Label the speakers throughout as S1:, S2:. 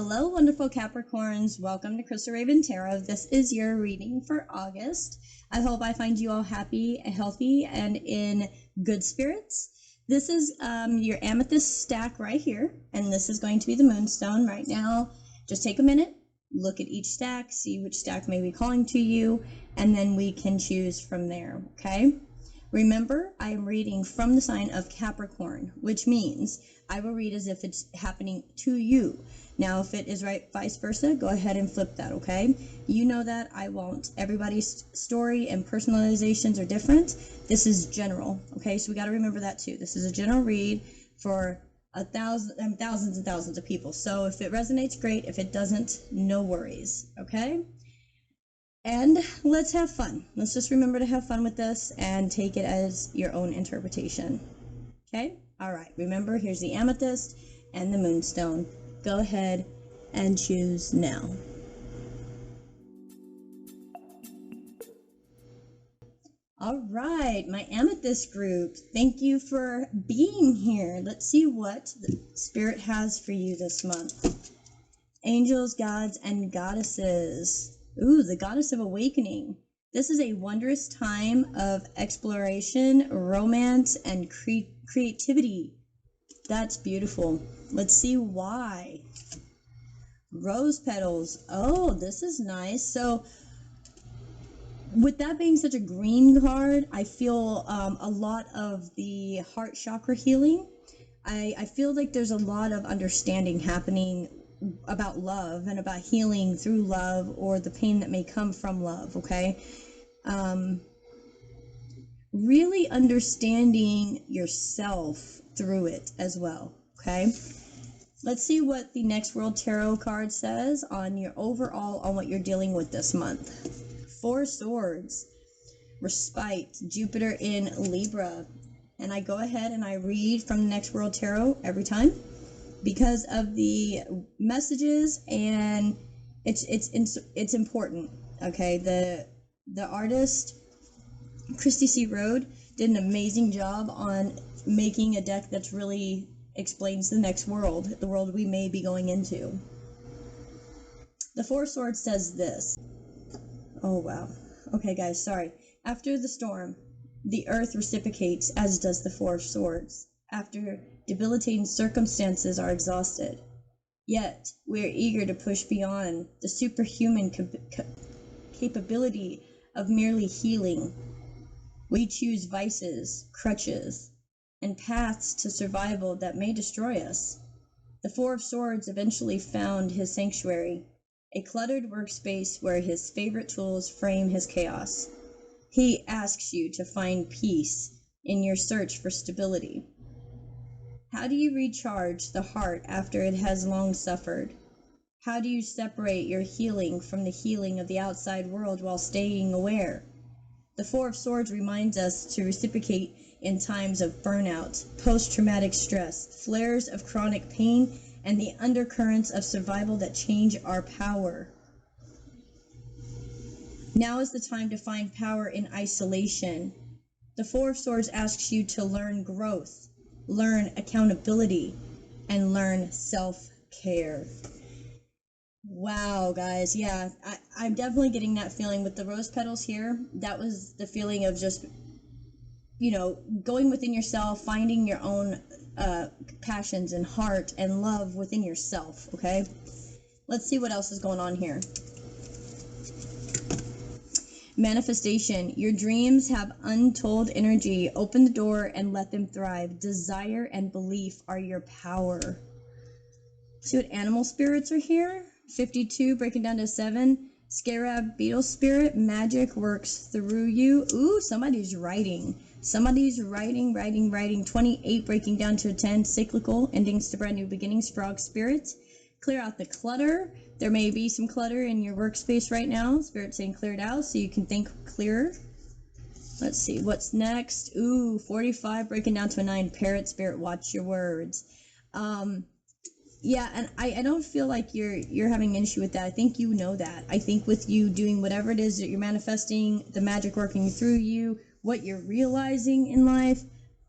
S1: Hello, wonderful Capricorns. Welcome to Crystal Raven Tarot. This is your reading for August. I hope I find you all happy, healthy, and in good spirits. This is your Amethyst stack right here, and this is going to be the Moonstone right now. Just take a minute, look at each stack, see which stack may be calling to you, and then we can choose from there, okay? Remember, I am reading from the sign of Capricorn, which means I will read as if it's happening to you. Now, if it is right vice versa, go ahead and flip that, okay? You know that I won't. Everybody's story and personalizations are different. This is general, okay? So we got to remember that too. This is a general read for thousands and thousands of people. So if it resonates, great. If it doesn't, no worries, okay? And let's have fun. Let's just remember to have fun with this and take it as your own interpretation. Okay? All right. Remember, here's the Amethyst and the Moonstone. Go ahead and choose now. All right, my Amethyst group, thank you for being here. Let's see what the Spirit has for you this month. Angels, gods, and goddesses. Ooh, the Goddess of Awakening. This is a wondrous time of exploration, romance, and creativity. That's beautiful. Let's see why. Rose petals. Oh, this is nice. So, with that being such a green card, I feel a lot of the heart chakra healing. I feel like there's a lot of understanding happening about love and about healing through love or the pain that may come from love, okay? Really understanding yourself through it as well, okay? Let's see what the Next World Tarot card says on your overall on what you're dealing with this month. Four Swords, Respite, Jupiter in Libra. And I go ahead and I read from the Next World Tarot every time because of the messages, and it's important, okay? The artist Christy C. Rode did an amazing job on making a deck that's really explains the next world, the world we may be going into. The Four Swords says this. Oh, wow. Okay, guys, sorry. After the storm, the earth reciprocates, as does the Four Swords. After debilitating circumstances are exhausted. Yet, we are eager to push beyond the superhuman capability of merely healing. We choose vices, crutches, and paths to survival that may destroy us. The Four of Swords eventually found his sanctuary, a cluttered workspace where his favorite tools frame his chaos. He asks you to find peace in your search for stability. How do you recharge the heart after it has long suffered? How do you separate your healing from the healing of the outside world while staying aware? The Four of Swords reminds us to reciprocate in times of burnout, post-traumatic stress, flares of chronic pain, and the undercurrents of survival that change our power. Now is the time to find power in isolation. The Four of Swords asks you to learn growth, learn accountability, and learn self-care. Wow, guys, yeah, I'm definitely getting that feeling with the rose petals here. That was the feeling of just, you know, going within yourself, finding your own passions and heart and love within yourself, okay? Let's see what else is going on here. Manifestation. Your dreams have untold energy. Open the door and let them thrive. Desire and belief are your power. See what animal spirits are here? 52, breaking down to 7. Scarab, beetle spirit, magic works through you. Ooh, somebody's writing. Somebody's writing. 28, breaking down to 10. Cyclical, endings to brand new beginnings. Frog spirit. Clear out the clutter. There may be some clutter in your workspace right now. Spirit saying clear it out so you can think clearer. Let's see, what's next? Ooh, 45, breaking down to a 9. Parrot spirit, watch your words. Yeah, and I don't feel like you're having an issue with that. I think you know that. I think with you doing whatever it is that you're manifesting, the magic working through you, what you're realizing in life,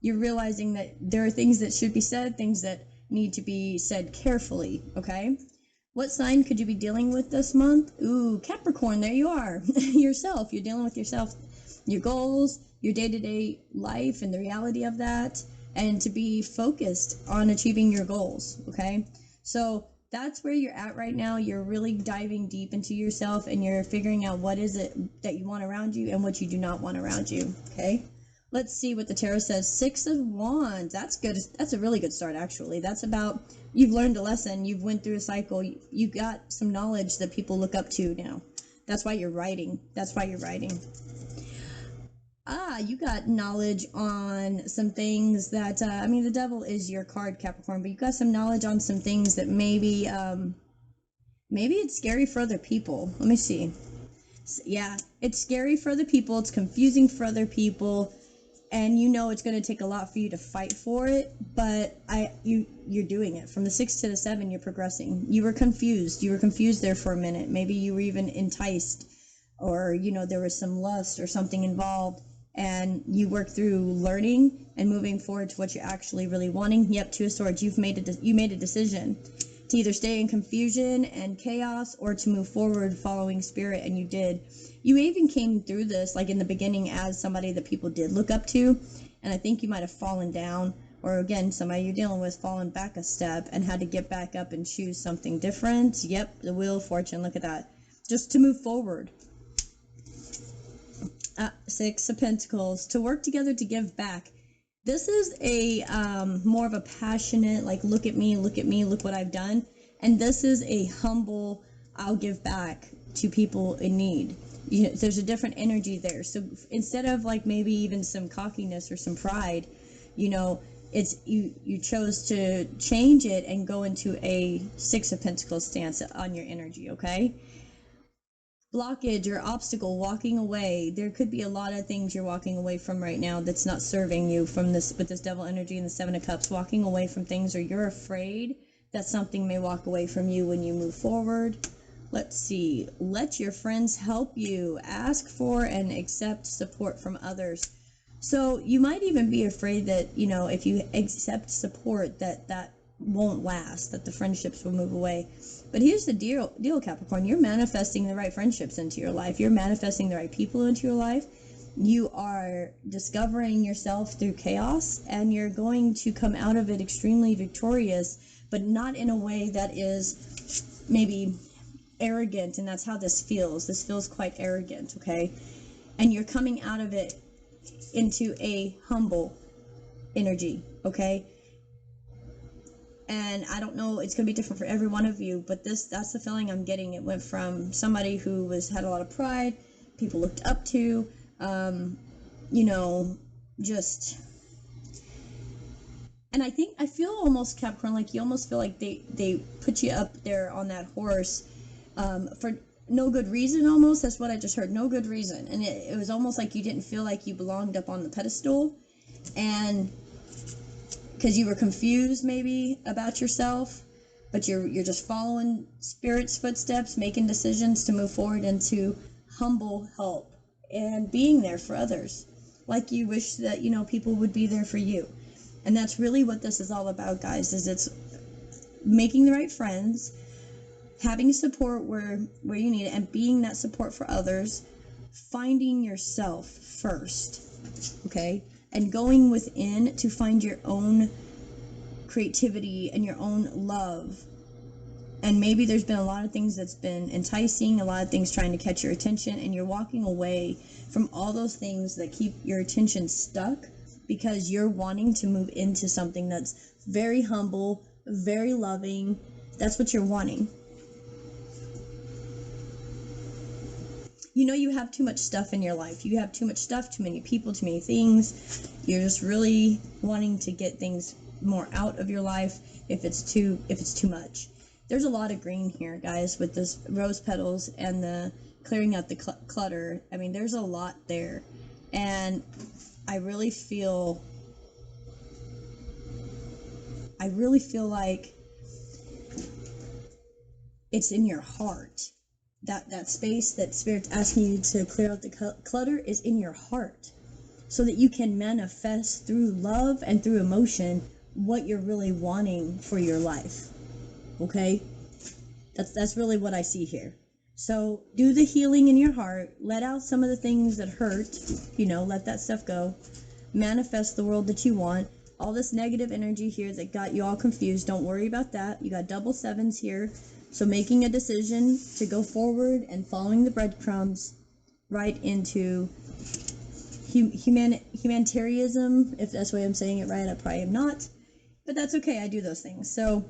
S1: you're realizing that there are things that should be said, things that need to be said carefully, okay? What sign could you be dealing with this month? Ooh, Capricorn, there you are. Yourself. You're dealing with yourself, your goals, your day-to-day life, and the reality of that, and to be focused on achieving your goals, okay? So that's where you're at right now. You're really diving deep into yourself, and you're figuring out what is it that you want around you and what you do not want around you, okay? Let's see what the tarot says. Six of Wands. That's good. That's a really good start, actually. That's about, you've learned a lesson. You've went through a cycle. You got some knowledge that people look up to now. That's why you're writing. That's why you're writing. You got knowledge on some things that, I mean, the devil is your card, Capricorn, but you got some knowledge on some things that maybe it's scary for other people. Let me see. Yeah, it's scary for other people. It's confusing for other people. And you know it's going to take a lot for you to fight for it, but you're doing it. From the 6 to the 7, you're progressing. You were confused. You were confused there for a minute. Maybe you were even enticed, or, you know, there was some lust or something involved, and you worked through learning and moving forward to what you're actually really wanting. Yep, Two of Swords. You made a decision to either stay in confusion and chaos or to move forward following spirit, and you did. You even came through this, like in the beginning, as somebody that people did look up to, and I think you might have fallen down, or again, somebody you're dealing with fallen back a step and had to get back up and choose something different. Yep, the Wheel of Fortune, look at that. Just to move forward. Six of Pentacles, to work together to give back. This is a more of a passionate, like, look at me, look what I've done. And this is a humble, I'll give back to people in need. You know, there's a different energy there. So instead of like maybe even some cockiness or some pride, you know, it's you chose to change it and go into a Six of Pentacles stance on your energy, okay? Blockage or obstacle, walking away. There could be a lot of things you're walking away from right now that's not serving you, from this, with this devil energy and the Seven of Cups, walking away from things, or you're afraid that something may walk away from you when you move forward. Let's see. Let your friends help you. Ask for and accept support from others. So you might even be afraid that, you know, if you accept support, that won't last, that the friendships will move away. But here's the deal, Capricorn. You're manifesting the right friendships into your life. You're manifesting the right people into your life. You are discovering yourself through chaos, and you're going to come out of it extremely victorious, but not in a way that is maybe arrogant, and that's how this feels. This feels quite arrogant, okay? And you're coming out of it into a humble energy, okay? And I don't know, it's going to be different for every one of you, but that's the feeling I'm getting. It went from somebody who had a lot of pride, people looked up to, you know, just... And I feel almost, Capricorn, like you almost feel like they put you up there on that horse for no good reason, almost. That's what I just heard, no good reason. And it was almost like you didn't feel like you belonged up on the pedestal, and because you were confused maybe about yourself, but you're just following Spirit's footsteps, making decisions to move forward into humble help and being there for others, like you wish that, you know, people would be there for you. And that's really what this is all about, guys, is it's making the right friends, having support where you need it, and being that support for others, finding yourself first, okay? And going within to find your own creativity and your own love. And maybe there's been a lot of things that's been enticing, a lot of things trying to catch your attention, and you're walking away from all those things that keep your attention stuck, because you're wanting to move into something that's very humble, very loving. That's what you're wanting. You know, you have too much stuff in your life. You have too much stuff, too many people, too many things. You're just really wanting to get things more out of your life if it's too much. There's a lot of green here, guys, with this rose petals and the clearing out the clutter. I mean, there's a lot there. And I really feel like it's in your heart. That space that Spirit's asking you to clear out the clutter is in your heart, so that you can manifest through love and through emotion what you're really wanting for your life, okay? That's really what I see here. So do the healing in your heart. Let out some of the things that hurt. Let that stuff go. Manifest the world that you want. All this negative energy here that got you all confused, don't worry about that. You got double sevens here. So making a decision to go forward and following the breadcrumbs right into humanitarianism, if that's the way I'm saying it right. I probably am not, but that's okay. I do those things. So,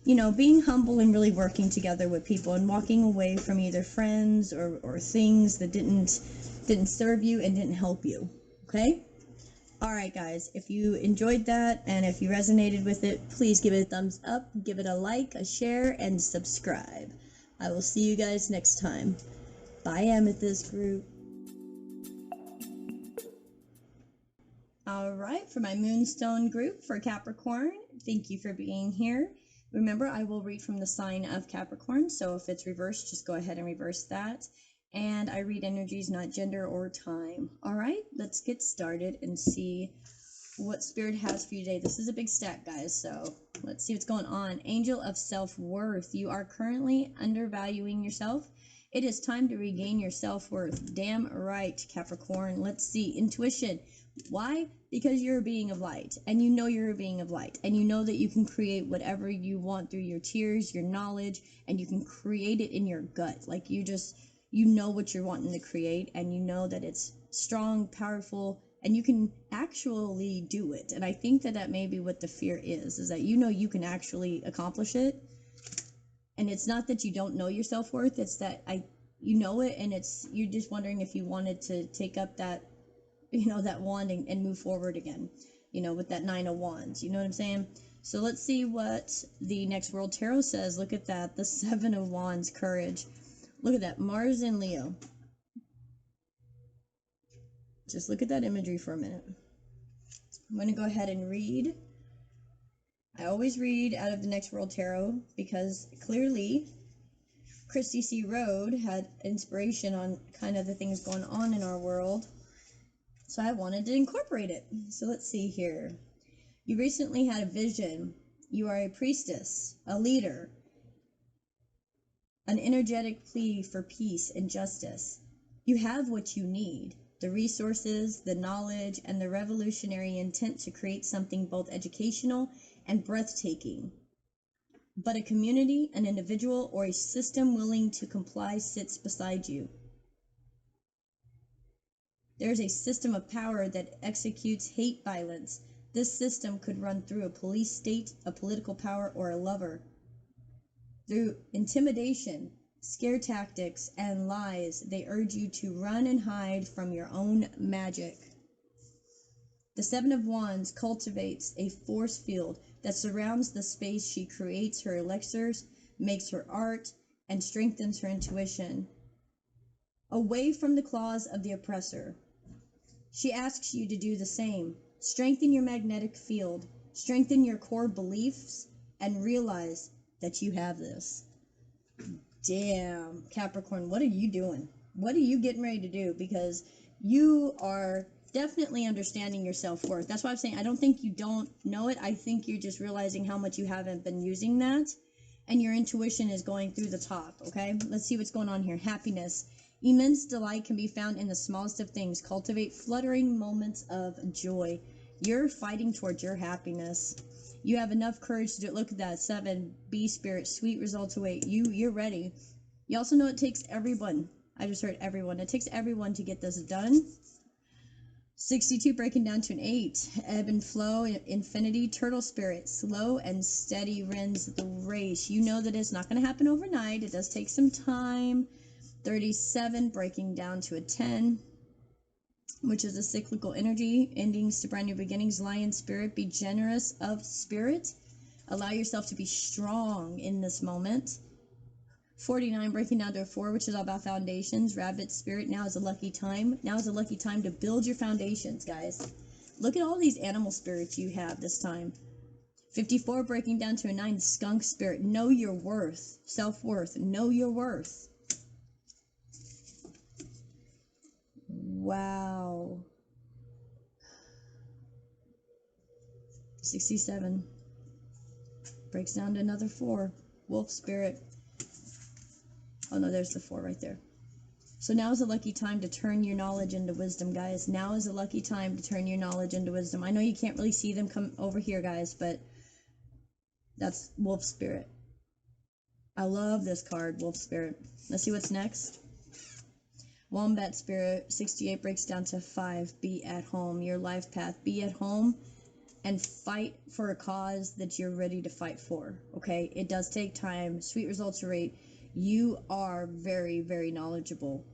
S1: being humble and really working together with people and walking away from either friends or things that didn't serve you and didn't help you. Okay? All right, guys. If you enjoyed that and if you resonated with it, please give it a thumbs up, give it a like, a share, and subscribe. I will see you guys next time. Bye, Amethyst group. All right, for my Moonstone group for Capricorn, thank you for being here. Remember, I will read from the sign of Capricorn, so if it's reversed, just go ahead and reverse that. And I read energies, not gender or time. All right, let's get started and see what Spirit has for you today. This is a big stack, guys, so let's see what's going on. Angel of Self-Worth. You are currently undervaluing yourself. It is time to regain your self-worth. Damn right, Capricorn. Let's see. Intuition. Why? Because you're a being of light, and you know you're a being of light, and you know that you can create whatever you want through your tears, your knowledge, and you can create it in your gut. Like you know what you're wanting to create, and you know that it's strong, powerful, and you can actually do it. And I think that may be what the fear is that you can actually accomplish it. And it's not that you don't know your self-worth, it's that you know it, and you're just wondering if you wanted to take up that that wand and move forward again, with that 9 of Wands. You know what I'm saying? So let's see what the next World Tarot says. Look at that. The 7 of Wands, courage. Look at that. Mars and Leo. Just look at that imagery for a minute. I'm going to go ahead and read. I always read out of the next World Tarot because clearly Christy C. Rode had inspiration on kind of the things going on in our world. So I wanted to incorporate it. So let's see here. You recently had a vision. You are a priestess, a leader, an energetic plea for peace and justice. You have what you need, the resources, the knowledge, and the revolutionary intent to create something both educational and breathtaking. But a community, an individual, or a system willing to comply sits beside you. There is a system of power that executes hate violence. This system could run through a police state, a political power, or a lover. Through intimidation, scare tactics, and lies, they urge you to run and hide from your own magic. The 7 of Wands cultivates a force field that surrounds the space she creates her elixirs, makes her art, and strengthens her intuition. Away from the claws of the oppressor. She asks you to do the same. Strengthen your magnetic field, strengthen your core beliefs, and realize that you have this. Damn, Capricorn, what are you doing? What are you getting ready to do? Because you are definitely understanding your self-worth. That's why I'm saying I don't think you don't know it. I think you're just realizing how much you haven't been using that, and your intuition is going through the top, okay? Let's see what's going on here. Happiness. Immense delight can be found in the smallest of things. Cultivate fluttering moments of joy. You're fighting towards your happiness. You have enough courage to do it. Look at that. 7, B spirit, sweet results await. You're ready. You also know it takes everyone. I just heard everyone. It takes everyone to get this done. 62 breaking down to an 8. Ebb and flow, infinity, turtle spirit. Slow and steady wins the race. You know that it's not going to happen overnight. It does take some time. 37 breaking down to a 10, which is a cyclical energy, endings to brand new beginnings. Lion spirit, be generous of spirit. Allow yourself to be strong in this moment. 49 breaking down to a 4, which is all about foundations. Rabbit spirit, now is a lucky time. Now is a lucky time to build your foundations, guys. Look at all these animal spirits you have this time. 54 breaking down to a 9, skunk spirit. Know your worth. Self-worth. Know your worth. Wow. 67 breaks down to another 4. Wolf spirit. Oh no, there's the 4 right there. So now is a lucky time to turn your knowledge into wisdom, guys. Now is a lucky time to turn your knowledge into wisdom. I know you can't really see them come over here, guys, but that's Wolf Spirit. I love this card, Wolf Spirit. Let's see what's next. Wombat Spirit, 68 breaks down to 5. Be at home. Your life path. Be at home and fight for a cause that you're ready to fight for, okay? It does take time. Sweet results rate. You are very, very knowledgeable,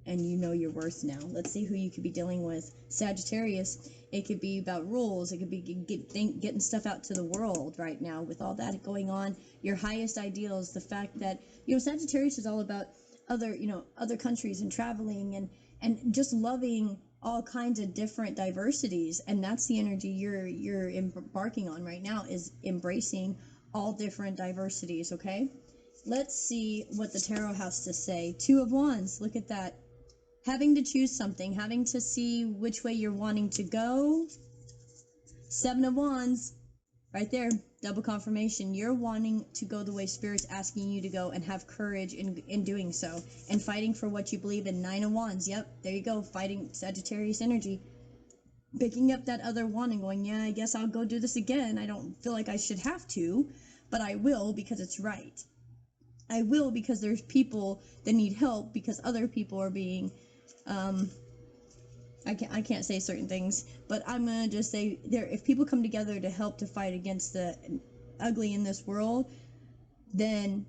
S1: and you know your worth now. Let's see who you could be dealing with. Sagittarius, it could be about rules. It could be getting stuff out to the world right now with all that going on. Your highest ideals, the fact that, Sagittarius is all about other countries and traveling and just loving all kinds of different diversities, and that's the energy you're embarking on right now, is embracing all different diversities. Okay, let's see what the tarot has to say. 2 of Wands, look at that. Having to choose something, having to see which way you're wanting to go. 7 of Wands, right there, double confirmation. You're wanting to go the way Spirit's asking you to go, and have courage in doing so, and fighting for what you believe in. 9 of Wands, yep, there you go, fighting Sagittarius energy. Picking up that other one and going, yeah, I guess I'll go do this again. I don't feel like I should have to, but I will because it's right. I will because there's people that need help, because other people are being, I can't say certain things, but I'm gonna just say if people come together to help to fight against the ugly in this world, then,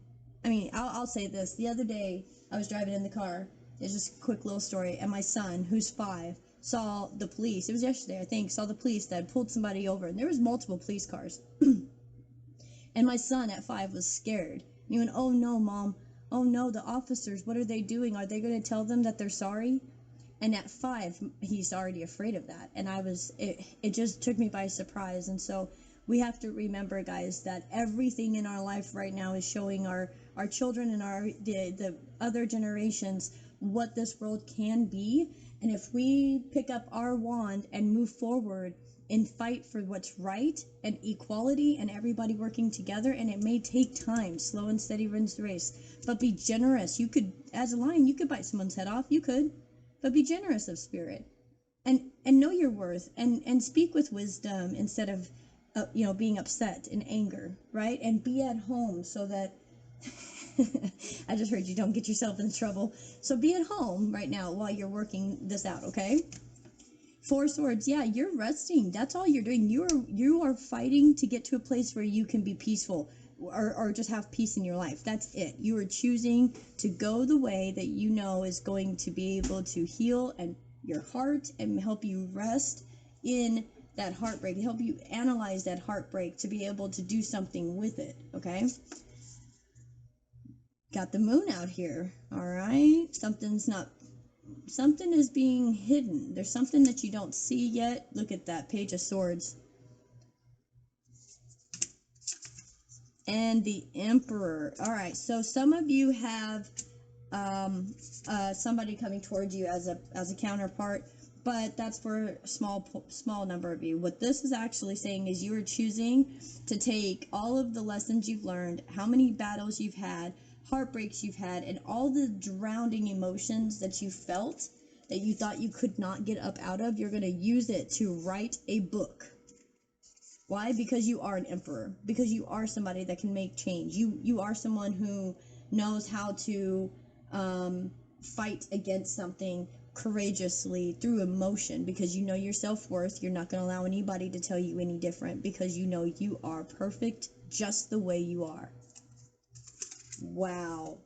S1: I'll say this. The other day, I was driving in the car. It's just a quick little story, and my son, who's 5, saw the police. It was yesterday, I think. Saw the police that had pulled somebody over, and there was multiple police cars. And my son at 5 was scared. He went, "Oh no, Mom! Oh no, the officers! What are they doing? Are they going to tell them that they're sorry?" And at 5, he's already afraid of that. And it just took me by surprise. And so we have to remember, guys, that everything in our life right now is showing our children and the other generations what this world can be. And if we pick up our wand and move forward and fight for what's right and equality and everybody working together, and it may take time, slow and steady wins the race, but be generous. You could, as a lion, you could bite someone's head off. You could. But be generous of spirit, and know your worth, and speak with wisdom instead of being upset and anger, right? And be at home so that I just heard you don't get yourself in trouble. So be at home right now while you're working this out, okay? 4 swords, yeah, you're resting. That's all you're doing. You are fighting to get to a place where you can be peaceful, or just have peace in your life. That's it. You are choosing to go the way that you know is going to be able to heal and your heart and help you rest in that heartbreak, help you analyze that heartbreak to be able to do something with it, okay? Got the moon out here, all right? Something is being hidden. There's something that you don't see yet. Look at that, Page of Swords. And the Emperor. All right, so some of you have somebody coming towards you as a counterpart, but that's for a small number of you. What this is actually saying is you are choosing to take all of the lessons you've learned, how many battles you've had, heartbreaks you've had, and all the drowning emotions that you felt that you thought you could not get up out of. You're going to use it to write a book. Why? Because you are an emperor. Because you are somebody that can make change. You are someone who knows how to fight against something courageously through emotion, because you know your self-worth. You're not going to allow anybody to tell you any different, because you know you are perfect just the way you are. Wow.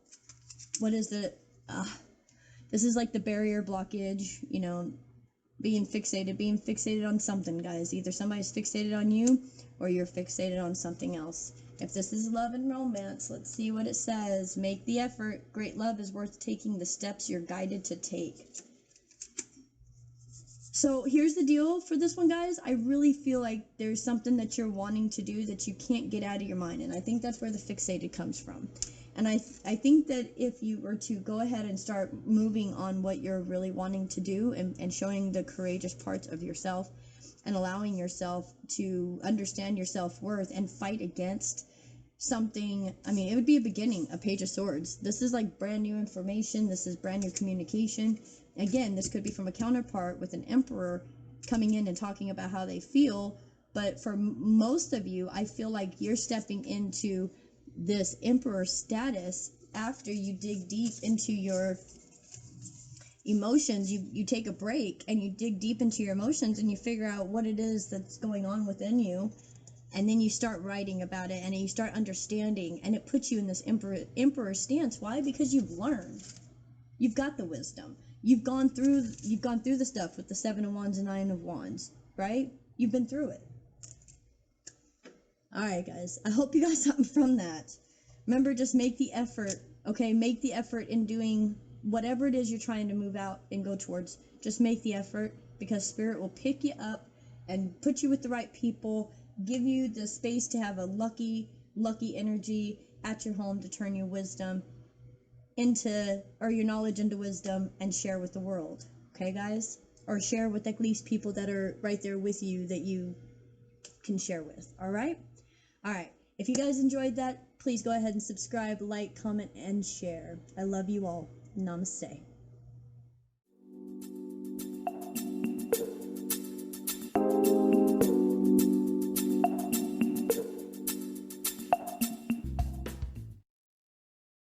S1: What is it? This is like the barrier blockage, being fixated on something, guys. Either somebody's fixated on you or you're fixated on something else. If this is love and romance, let's see what it says. Make the effort. Great love is worth taking the steps you're guided to take. So here's the deal for this one, guys. I really feel like there's something that you're wanting to do that you can't get out of your mind. And I think that's where the fixated comes from. And I think that if you were to go ahead and start moving on what you're really wanting to do, and showing the courageous parts of yourself and allowing yourself to understand your self-worth and fight against something, I mean, it would be a beginning, a Page of Swords. This is like brand new information. This is brand new communication. Again, this could be from a counterpart with an Emperor coming in and talking about how they feel. But for most of you, I feel like you're stepping into this Emperor status after you dig deep into your emotions. You take a break and you dig deep into your emotions and you figure out what it is that's going on within you. And then you start writing about it and you start understanding, and it puts you in this emperor stance. Why? Because you've learned. You've got the wisdom. You've gone through the stuff with the 7 of Wands and 9 of Wands, right? You've been through it. All right, guys. I hope you got something from that. Remember, just make the effort, okay? Make the effort in doing whatever it is you're trying to move out and go towards. Just make the effort, because Spirit will pick you up and put you with the right people, give you the space to have a lucky energy at your home to turn your wisdom into, or your knowledge into wisdom, and share with the world. Okay, guys? Or share with at least people that are right there with you that you can share with. All right? All right. If you guys enjoyed that, please go ahead and subscribe, like, comment, and share. I love you all. Namaste.